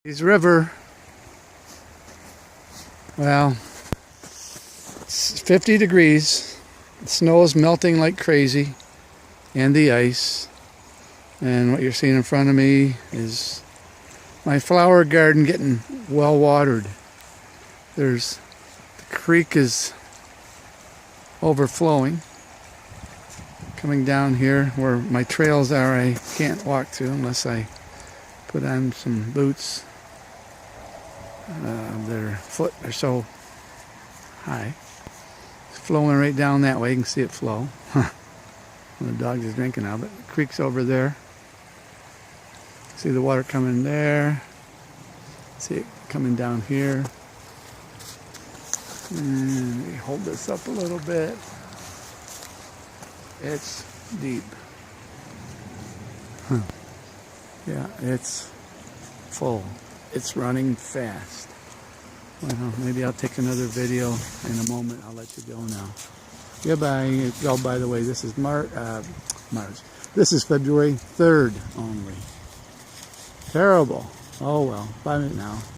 This river, well, it's 50 degrees. The snow is melting like crazy, and the ice. And what you're seeing in front of me is my flower garden getting well watered. The creek is overflowing. Coming down here where my trails are, I can't walk to unless I put on some boots. They're a foot or so high. It's flowing right down that way. You can see it flow. The dog is drinking out of it. The creek's over there. See the water coming there. See it coming down here. And let me hold this up a little bit. It's deep. Yeah, it's full. It's running fast. Well, maybe I'll take another video in a moment. I'll let you go now. Goodbye. Oh, by the way, this is March. This is February 3rd only. Terrible. Oh well. Bye now.